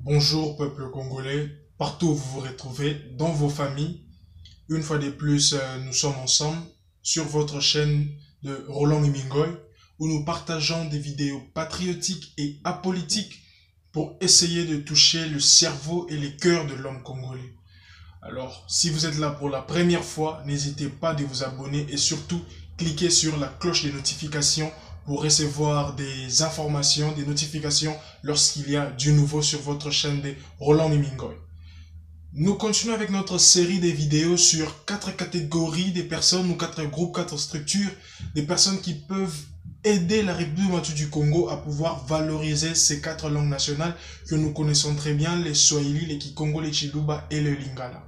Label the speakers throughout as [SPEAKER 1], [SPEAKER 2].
[SPEAKER 1] Bonjour peuple congolais, partout où vous vous retrouvez, dans vos familles. Une fois de plus, nous sommes ensemble sur votre chaîne de Roland Mimingoy où nous partageons des vidéos patriotiques et apolitiques pour essayer de toucher le cerveau et les cœurs de l'homme congolais. Alors, si vous êtes là pour la première fois, n'hésitez pas de vous abonner et surtout cliquez sur la cloche des notifications pour recevoir des informations, des notifications lorsqu'il y a du nouveau sur votre chaîne de Roland Mimingoy. Nous continuons avec notre série de vidéos sur 4 catégories de personnes ou 4 groupes, 4 structures, des personnes qui peuvent aider la République démocratique du Congo à pouvoir valoriser ces 4 langues nationales que nous connaissons très bien, les Swahili, les Kikongo, les Chiluba et le Lingala.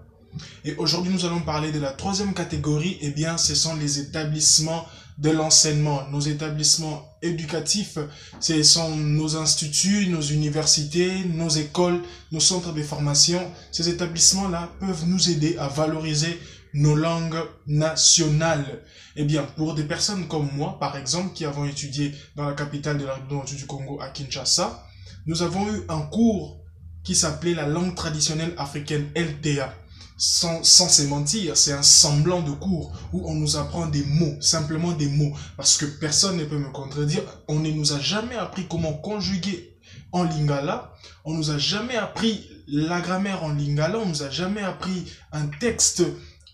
[SPEAKER 1] Et aujourd'hui, nous allons parler de la troisième catégorie. Eh bien, ce sont les établissements de l'enseignement. Nos établissements éducatifs, ce sont nos instituts, nos universités, nos écoles, nos centres de formation. Ces établissements-là peuvent nous aider à valoriser nos langues nationales. Eh bien, pour des personnes comme moi, par exemple, qui avons étudié dans la capitale de la République du Congo, à Kinshasa, nous avons eu un cours qui s'appelait la langue traditionnelle africaine, LTA. Sans se mentir, c'est un semblant de cours où on nous apprend des mots, simplement des mots, parce que personne ne peut me contredire. On ne nous a jamais appris comment conjuguer en lingala, on nous a jamais appris la grammaire en lingala, on nous a jamais appris un texte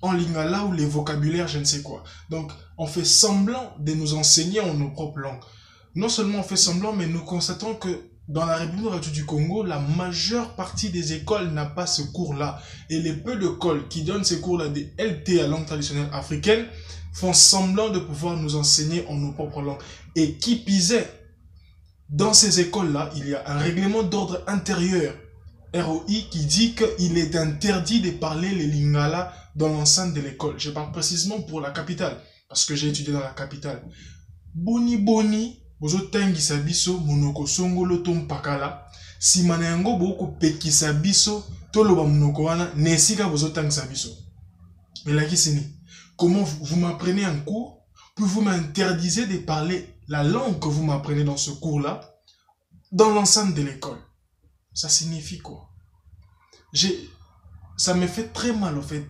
[SPEAKER 1] en lingala ou les vocabulaires, je ne sais quoi. Donc, on fait semblant de nous enseigner en nos propres langues. Non seulement on fait semblant, mais nous constatons que dans la République démocratique du Congo, la majeure partie des écoles n'a pas ce cours-là. Et les peu d'écoles qui donnent ces cours-là des LT à langue traditionnelle africaine font semblant de pouvoir nous enseigner en nos propres langues. Et qui pisait, dans ces écoles-là, il y a un règlement d'ordre intérieur, ROI, qui dit qu'il est interdit de parler les lingala dans l'enceinte de l'école. Je parle précisément pour la capitale, parce que j'ai étudié dans la capitale. Boni boni, bozotangisa biso monoko songolo to mpakala, sima na yango bokopekisa biso toloba monoko wana na esika bozotangisa biso. Elakisi ni, comment vous m'apprenez un cours, puis vous m'interdisez de parler la langue que vous m'apprenez dans ce cours-là, dans l'enceinte de l'école. Ça signifie quoi? Ça me fait très mal, au fait,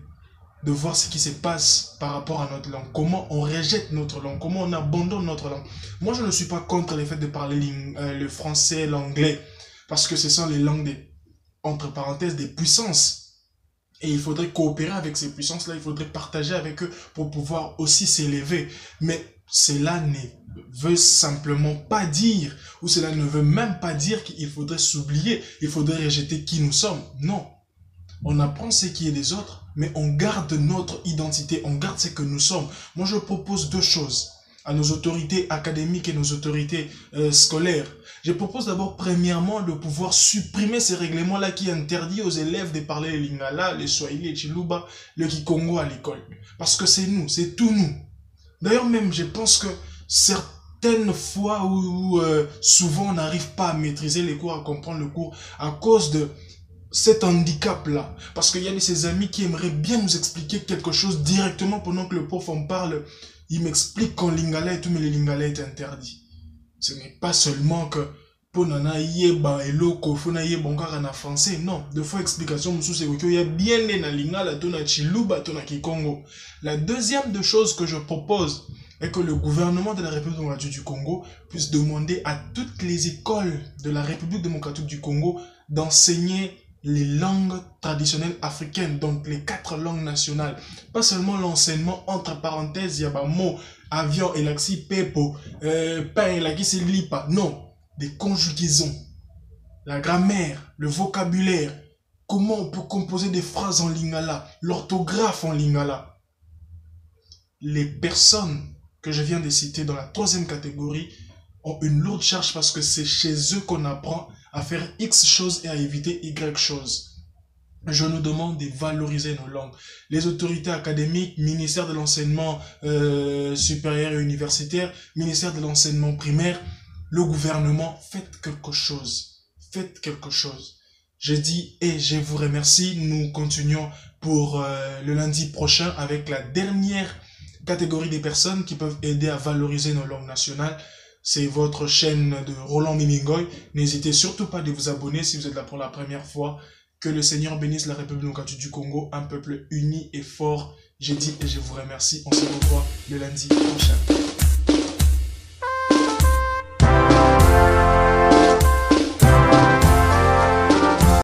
[SPEAKER 1] de voir ce qui se passe par rapport à notre langue. Comment on rejette notre langue, comment on abandonne notre langue. Moi, je ne suis pas contre le fait de parler le français, l'anglais, parce que ce sont les langues, entre parenthèses, des puissances. Et il faudrait coopérer avec ces puissances-là, il faudrait partager avec eux pour pouvoir aussi s'élever. Mais cela ne veut simplement pas dire, ou cela ne veut même pas dire qu'il faudrait s'oublier, il faudrait rejeter qui nous sommes. Non. On apprend ce qui est des autres, mais on garde notre identité, on garde ce que nous sommes. Moi, je propose deux choses à nos autorités académiques et nos autorités scolaires. Je propose d'abord, premièrement, de pouvoir supprimer ces règlements-là qui interdisent aux élèves de parler les lingala, les swahili, les chiluba, le kikongo à l'école. Parce que c'est nous, c'est tout nous. D'ailleurs même, je pense que certaines fois où souvent on n'arrive pas à maîtriser les cours, à comprendre le cours, à cause de cet handicap-là. Parce qu'il y a de ces amis qui aimeraient bien nous expliquer quelque chose directement pendant que le prof en parle. Il m'explique qu'en lingala et tout, mais le lingala est interdit. Ce n'est pas seulement que pour nana yeba eloko fona yeba ngaka na français. Non, deux fois explication mususu c'est qu'il y a bien na lingala to na chiluba to na kikongo. La deuxième des choses que je propose est que le gouvernement de la République démocratique du Congo puisse demander à toutes les écoles de la République démocratique du Congo d'enseigner les langues traditionnelles africaines, donc les 4 langues nationales. Pas seulement l'enseignement entre parenthèses, il y a des mots, avion, elaxi, pepo, pain, elaxi, lipa. Non, des conjugaisons, la grammaire, le vocabulaire, comment on peut composer des phrases en lingala, l'orthographe en lingala. Les personnes que je viens de citer dans la troisième catégorie ont une lourde charge parce que c'est chez eux qu'on apprend à faire X choses et à éviter Y choses. Je nous demande de valoriser nos langues. Les autorités académiques, ministère de l'enseignement supérieur et universitaire, ministère de l'enseignement primaire, le gouvernement, faites quelque chose. Faites quelque chose. Je dis et je vous remercie. Nous continuons pour le lundi prochain avec la dernière catégorie des personnes qui peuvent aider à valoriser nos langues nationales. C'est votre chaîne de Roland Mimingoy. N'hésitez surtout pas de vous abonner si vous êtes là pour la première fois. Que le Seigneur bénisse la République démocratique du Congo, un peuple uni et fort. J'ai dit et je vous remercie. On se revoit le lundi prochain.